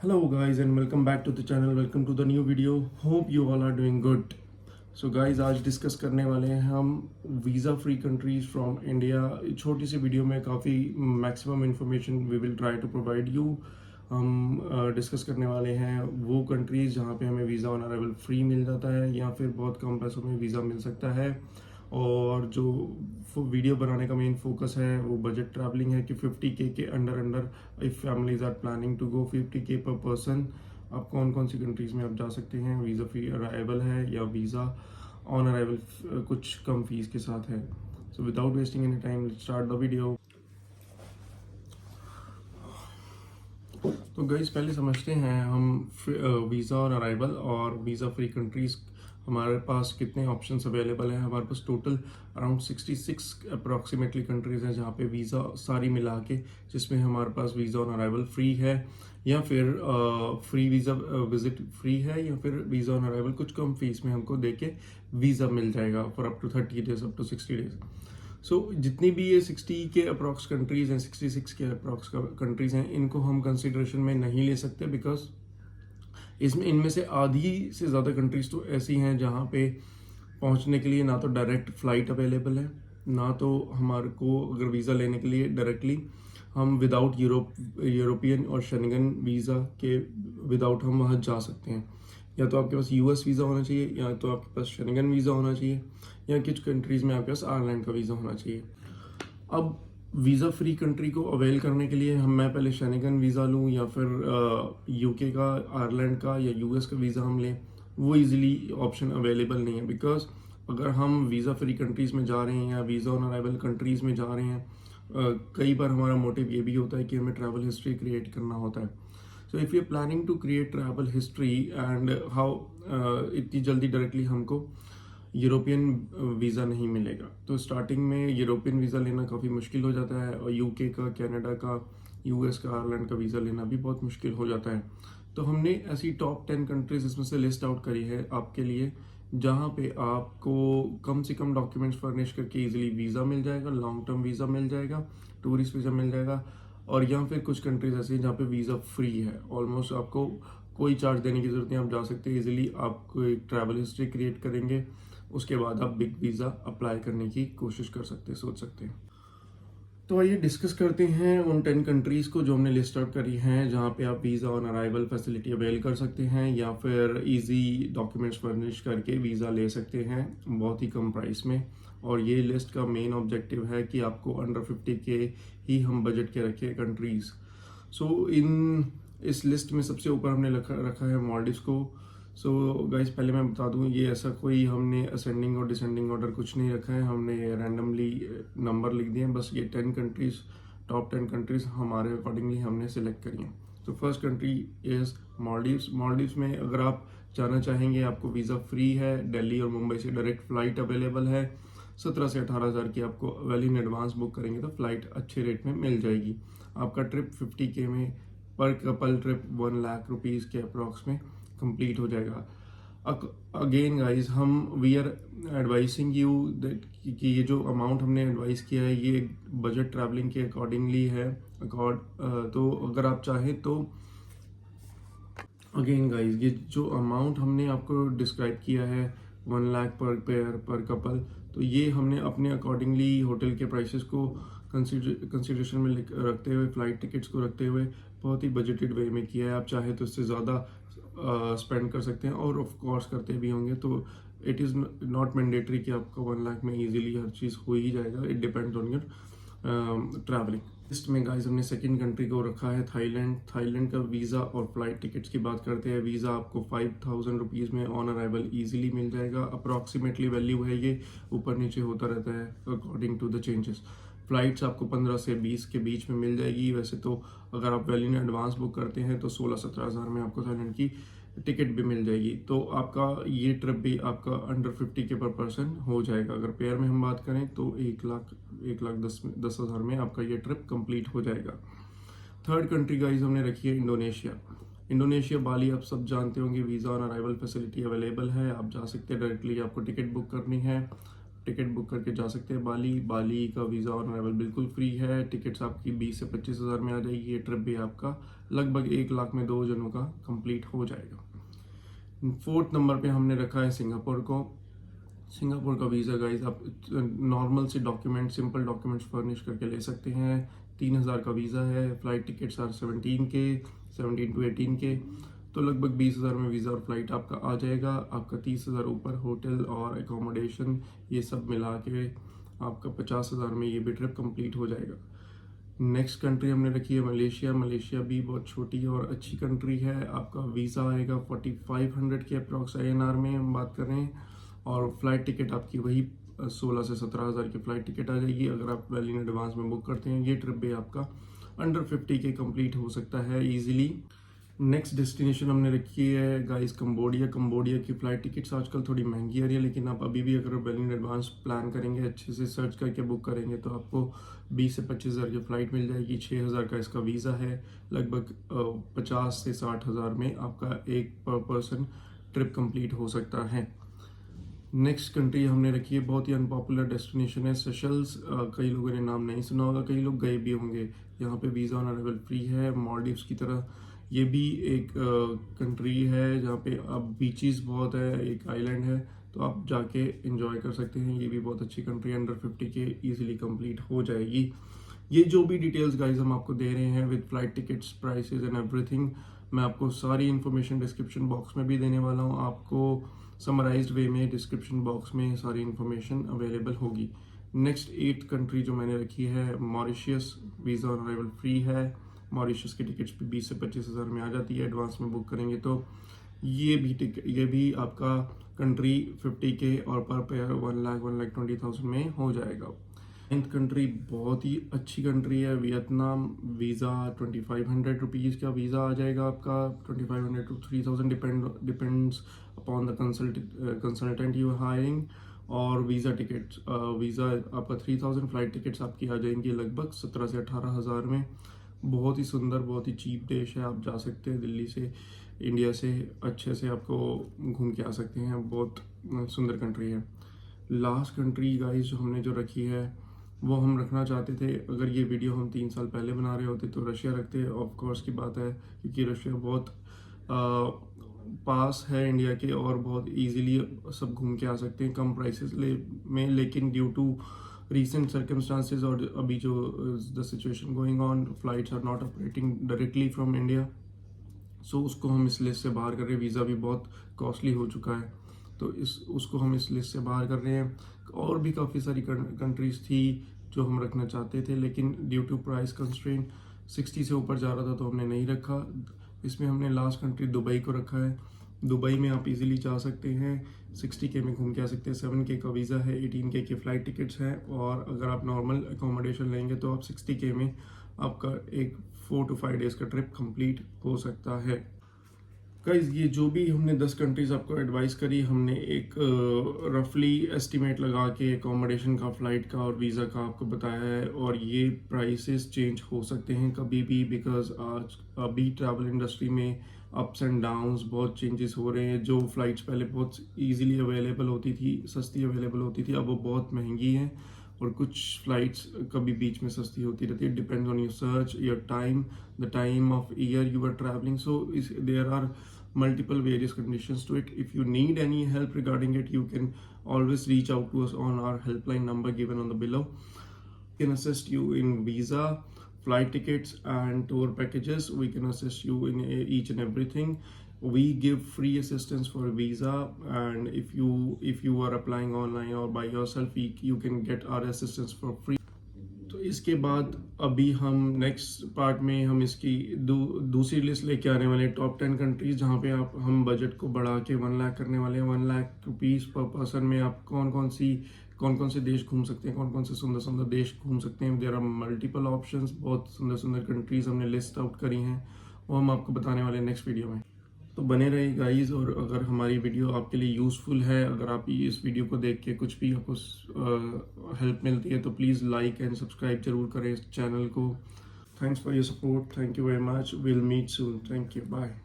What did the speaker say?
Hello guys and welcome back to the channel. Welcome to the new video. Hope you all are doing good. So guys, आज discuss करने वाले हैं हम visa free countries from India. छोटी सी video में काफ़ी maximum information we will try to provide you. हम डिस्कस करने वाले हैं वो कंट्रीज़ जहाँ पे हमें वीज़ा ऑन अराइवल फ्री मिल जाता है या फिर बहुत कम पैसों में वीज़ा मिल सकता है। और जो वीडियो बनाने का मेन फोकस है वो बजट ट्रैवलिंग है कि 50K के under if families are planning to go 50K per person, आप कौन कौन सी कंट्रीज़ में आप जा सकते हैं। वीज़ा फ्री अराइवल है या वीज़ा ऑन अराइवल कुछ कम फीस के साथ है। So without wasting any time let's start the video. तो गाइस पहले समझते हैं हम वीज़ा ऑन अराइवल और वीज़ा फ्री कंट्रीज़ हमारे पास कितने ऑप्शंस अवेलेबल हैं। हमारे पास टोटल अराउंड 66 अप्रॉक्सीमेटली कंट्रीज़ हैं जहाँ पे वीज़ा सारी मिला के, जिसमें हमारे पास वीज़ा ऑन अराइवल फ्री है या फिर फ्री वीज़ा विजिट फ्री है या फिर वीज़ा ऑन अराइवल कुछ कम फीस में हमको देके वीज़ा मिल जाएगा for up to 30 days up to 60 days. So जितनी भी ये 60 के अप्रॉक्स कंट्रीज़ हैं, 66 के अप्रॉक्स कंट्रीज़ हैं, इनको हम कंसिडरेशन में नहीं ले सकते बिकॉज इसमें इनमें से आधी से ज़्यादा कंट्रीज़ तो ऐसी हैं जहाँ पे पहुँचने के लिए ना तो डायरेक्ट फ़्लाइट अवेलेबल है, ना तो हमारे को अगर वीज़ा लेने के लिए डायरेक्टली हम विदाउट यूरोपियन और शेंगन वीज़ा के विदाउट हम वहाँ जा सकते हैं। या तो आपके पास यूएस वीज़ा होना चाहिए या तो आपके पास शेंगन वीज़ा होना चाहिए या कुछ कंट्रीज़ में आपके पास आयरलैंड का वीज़ा होना चाहिए। अब वीज़ा फ्री कंट्री को अवेल करने के लिए मैं पहले शेंगन वीज़ा लूँ या फिर यूके का, आयरलैंड का या यूएस का वीज़ा हम लें, वो इजीली ऑप्शन अवेलेबल नहीं है। बिकॉज अगर हम वीज़ा फ्री कंट्रीज़ में जा रहे हैं या वीज़ा ऑन अराइवल कंट्रीज़ में जा रहे हैं, कई बार हमारा मोटिव ये भी होता है कि हमें ट्रैवल हिस्ट्री क्रिएट करना होता है। So if you are planning to create travel history and how इतनी जल्दी डायरेक्टली हमको यूरोपियन वीज़ा नहीं मिलेगा, तो स्टार्टिंग में यूरोपियन वीज़ा लेना काफ़ी मुश्किल हो जाता है और यूके का, कनाडा का, यूएस का, आयरलैंड का वीज़ा लेना भी बहुत मुश्किल हो जाता है। तो हमने ऐसी टॉप 10 कंट्रीज इसमें से लिस्ट आउट करी है आपके लिए, जहाँ पे आपको कम से कम डॉक्यूमेंट्स फर्निश करके इजीली वीज़ा मिल जाएगा, लॉन्ग टर्म वीज़ा मिल जाएगा, टूरिस्ट वीज़ा मिल जाएगा। और या फिर कुछ कंट्रीज ऐसी हैं जहाँ पे वीज़ा फ्री है, ऑलमोस्ट आपको कोई चार्ज देने की ज़रूरत नहीं, आप जा सकते हैं इजीली। आपको एक ट्रैवल हिस्ट्री क्रिएट करेंगे, उसके बाद आप बिग वीज़ा अप्लाई करने की कोशिश कर सकते हैं, सोच सकते हैं। तो आइए डिस्कस करते हैं उन 10 कंट्रीज़ को जो हमने लिस्ट आउट करी हैं जहाँ पे आप visa on arrival facility avail कर सकते हैं या फिर इजी डॉक्यूमेंट्स फर्निश करके वीज़ा ले सकते हैं बहुत ही कम प्राइस में। और ये लिस्ट का मेन ऑब्जेक्टिव है कि आपको अंडर 50K ही हम बजट के रखें कंट्रीज़। सो इस लिस्ट में सबसे ऊपर हमने रखा है मालदीव्स को। सो गाइस पहले मैं बता दूं, ये ऐसा कोई हमने असेंडिंग और डिसेंडिंग ऑर्डर कुछ नहीं रखा है, हमने रैंडमली नंबर लिख दिए हैं। बस ये 10 कंट्रीज़, टॉप 10 कंट्रीज़ हमारे अकॉर्डिंगली हमने सेलेक्ट करी हैं। तो first country is Maldives. Maldives में अगर आप जाना चाहेंगे, आपको वीज़ा फ्री है, दिल्ली और मुंबई से डायरेक्ट फ़्लाइट अवेलेबल है। 17 से 18 हज़ार की आपको वेल इन एडवांस बुक करेंगे तो फ़्लाइट अच्छे रेट में मिल जाएगी। आपका ट्रिप 50K में per couple trip 1 lakh rupees के अप्रॉक्स में कंप्लीट हो जाएगा। अगेन गाइस, हम we are advising you that कि ये जो अमाउंट हमने एडवाइस किया है ये बजट ट्रैवलिंग के अकॉर्डिंगली है। तो अगर आप चाहें तो अगेन गाइस, ये जो अमाउंट हमने आपको डिस्क्राइब किया है 1 लाख पर पेयर पर कपल, तो ये हमने अपने अकॉर्डिंगली होटल के प्राइसेस को कंसिडरेशन में रखते हुए, फ्लाइट टिकट्स को रखते हुए बहुत ही बजटेड वे में किया है। आप चाहे तो इससे ज़्यादा स्पेंड कर सकते हैं और ऑफ कोर्स करते भी होंगे। तो इट इज़ नॉट मैंडेटरी कि आपको 1 लाख में इजीली हर चीज़ हो ही जाएगा। It depends on your travelling. List में गाइस हमने सेकंड कंट्री को रखा है थाईलैंड। थाईलैंड का वीज़ा और फ्लाइट टिकट्स की बात करते हैं। वीज़ा आपको 5000 रुपीज़ में ऑन अराइवल ईजिली मिल जाएगा। अप्रॉक्सीमेटली वैल्यू है, ये ऊपर नीचे होता रहता है according to the changes. Flights आपको 15 से 20 के बीच में मिल जाएगी। वैसे तो अगर आप वेल इन एडवांस बुक करते हैं तो 16-17 हज़ार में आपको थाईलैंड की टिकट भी मिल जाएगी। तो आपका ये ट्रिप भी आपका अंडर 50K पर पर्सन हो जाएगा। अगर पेयर में हम बात करें तो 1 लाख 10 हज़ार में आपका ये ट्रिप कंप्लीट हो जाएगा। थर्ड कंट्री गाइस हमने रखी है इंडोनेशिया। इंडोनेशिया, बाली, आप सब जानते होंगे visa on arrival facility available है, आप जा सकते हैं डायरेक्टली। आपको टिकट बुक करनी है, टिकट बुक करके जा सकते हैं बाली का वीज़ा ऑन अराइवल बिल्कुल फ्री है। टिकट्स आपकी 20 से 25 हज़ार में आ जाएगी। ये ट्रिप भी आपका लगभग 1 लाख में 2 जनों का कंप्लीट हो जाएगा। 4th नंबर पे हमने रखा है सिंगापुर को। सिंगापुर का वीज़ा गाइस आप नॉर्मल से डॉक्यूमेंट सिंपल डॉक्यूमेंट्स फर्निश करके ले सकते हैं। 3,000 का वीज़ा है। फ्लाइट टिकट्स आर 17 to 18 के, तो लगभग 20,000 में वीज़ा और फ्लाइट आपका आ जाएगा। आपका 30,000 ऊपर होटल और एकोमोडेशन ये सब मिला के आपका 50,000 में ये भी ट्रिप कंप्लीट हो जाएगा। नेक्स्ट कंट्री हमने रखी है मलेशिया। मलेशिया भी बहुत छोटी और अच्छी कंट्री है। आपका वीज़ा आएगा 4500 के अप्रॉक्स INR में हम बात कर रहे हैं, और फ्लाइट टिकट आपकी वही 16 से 17,000 की फ्लाइट टिकट आ जाएगी अगर आप वेल इन एडवांस में बुक करते हैं। ये ट्रिप भी आपका अंडर 50 के कंप्लीट हो सकता है ईजिली। नेक्स्ट डेस्टिनेशन हमने रखी है गाइस कंबोडिया। कंबोडिया की फ़्लाइट टिकट्स आजकल थोड़ी महंगी आ रही है, लेकिन आप अभी भी अगर वेल इन एडवांस प्लान करेंगे, अच्छे से सर्च करके बुक करेंगे, तो आपको 20 से 25 हज़ार की फ़्लाइट मिल जाएगी। 6,000 का इसका वीज़ा है। लगभग 50 से 60 हज़ार में आपका एक पर पर्सन ट्रिप कंप्लीट हो सकता है। नेक्स्ट कंट्री हमने रखी है, बहुत ही अनपॉपुलर डेस्टिनेशन है, सेशल्स। कई लोगों ने नाम नहीं सुना होगा, कई लोग गए भी होंगे। यहाँ पे वीज़ा ऑन अराइवल फ्री है। मॉलडीव्स की तरह ये भी एक कंट्री है जहाँ पे अब बीचेस बहुत है, एक आइलैंड है, तो आप जाके एंजॉय कर सकते हैं। ये भी बहुत अच्छी कंट्री है, अंडर 50 के इजीली कंप्लीट हो जाएगी। ये जो भी डिटेल्स गाइस हम आपको दे रहे हैं with flight tickets, prices and everything, मैं आपको सारी इन्फॉर्मेशन डिस्क्रिप्शन बॉक्स में भी देने वाला हूँ। आपको समराइज्ड वे में डिस्क्रिप्शन बॉक्स में सारी इन्फॉर्मेशन अवेलेबल होगी। नेक्स्ट 8th कंट्री जो मैंने रखी है Mauritius. Visa on arrival free है। मॉरिशस की टिकट्स भी 20 से 25 हज़ार में आ जाती है एडवांस में बुक करेंगे तो। ये भी आपका कंट्री 50 के और पर पेयर 1,20,000 में हो जाएगा। 9th कंट्री बहुत ही अच्छी कंट्री है वियतनाम। वीज़ा 2,500 रुपीज़ का वीज़ा आ जाएगा आपका। 2,500 to 3,000 depends upon the consultant you hiring. और वीज़ा आपका 3,000, फ्लाइट टिकट्स आपकी आ जाएंगी लगभग 17 से 18 हज़ार में। बहुत ही सुंदर, बहुत ही चीप देश है। आप जा सकते हैं दिल्ली से, इंडिया से अच्छे से आपको घूम के आ सकते हैं। बहुत सुंदर कंट्री है। लास्ट कंट्री गाइस जो हमने जो रखी है वो हम रखना चाहते थे, अगर ये वीडियो हम 3 साल पहले बना रहे होते तो रशिया रखते। ऑफ कोर्स की बात है, क्योंकि रशिया बहुत पास है इंडिया के और बहुत इजीली सब घूम के आ सकते हैं कम प्राइसेस में। लेकिन ड्यू टू recent circumstances और अभी जो the situation going on, flights are not operating directly from India, so उसको हम इस लिस्ट से बाहर कर रहे हैं। वीज़ा भी बहुत कॉस्टली हो चुका है, तो उसको हम इस लिस्ट से बाहर कर रहे हैं। और भी काफ़ी सारी कंट्रीज थी जो हम रखना चाहते थे, लेकिन ड्यू टू प्राइस कंस्ट्रेंट 60 से ऊपर जा रहा था तो हमने नहीं रखा। इसमें हमने लास्ट कंट्री दुबई को रखा है। दुबई में आप इजीली जा सकते हैं, 60K में घूम के आ सकते हैं। 7K का वीज़ा है, 18K की फ़्लाइट टिकट्स हैं, और अगर आप नॉर्मल अकोमोडेशन लेंगे तो आप 60K में आपका एक 4 to 5 डेज़ का ट्रिप कंप्लीट हो सकता है। गाइस ये जो भी हमने 10 कंट्रीज़ आपको एडवाइस करी, हमने एक रफली एस्टिमेट लगा के अकोमोडेशन का, फ़्लाइट का और वीज़ा का आपको बताया है। और ये प्राइसेस चेंज हो सकते हैं कभी भी, बिकॉज आज अभी ट्रैवल इंडस्ट्री में अप्स एंड डाउन्स बहुत चेंजेस हो रहे हैं। जो फ़्लाइट्स पहले बहुत इजीली अवेलेबल होती थी, सस्ती अवेलेबल होती थी, अब वो बहुत महंगी हैं। और कुछ फ़्लाइट्स कभी बीच में सस्ती होती रहती है। Depends on your search, your time, the time of year you are travelling, so there are multiple various conditions to it. If you need any help regarding it, you can always reach out to us on our helpline number given on the below. We can assist you in visa, flight tickets and tour packages. We can assist you in each and everything. We give free assistance for visa, and if you are applying online or by yourself, you can get our assistance for free. तो इसके बाद अभी हम next part में हम इसकी दूसरी list लेके आने वाले हैं, टॉप 10 कंट्रीज, जहाँ पे हम बजट को बढ़ा के 1 लाख करने वाले हैं। 1 लाख रुपीज़ पर पर्सन में आप कौन कौन से देश घूम सकते हैं, कौन कौन से सुंदर सुंदर देश घूम सकते हैं। देयर आर मल्टीपल ऑप्शंस, बहुत सुंदर सुंदर कंट्रीज हमने लिस्ट आउट करी हैं, वो हम आपको बताने वाले हैं नेक्स्ट वीडियो में। तो बने रहिए गाइस, और अगर हमारी वीडियो आपके लिए यूज़फुल है, अगर आप इस वीडियो को देख के कुछ भी आपको हेल्प मिलती है, तो प्लीज़ लाइक एंड सब्सक्राइब जरूर करें इस चैनल को। Thanks for your support, thank you very much, will meet soon, thank you, bye.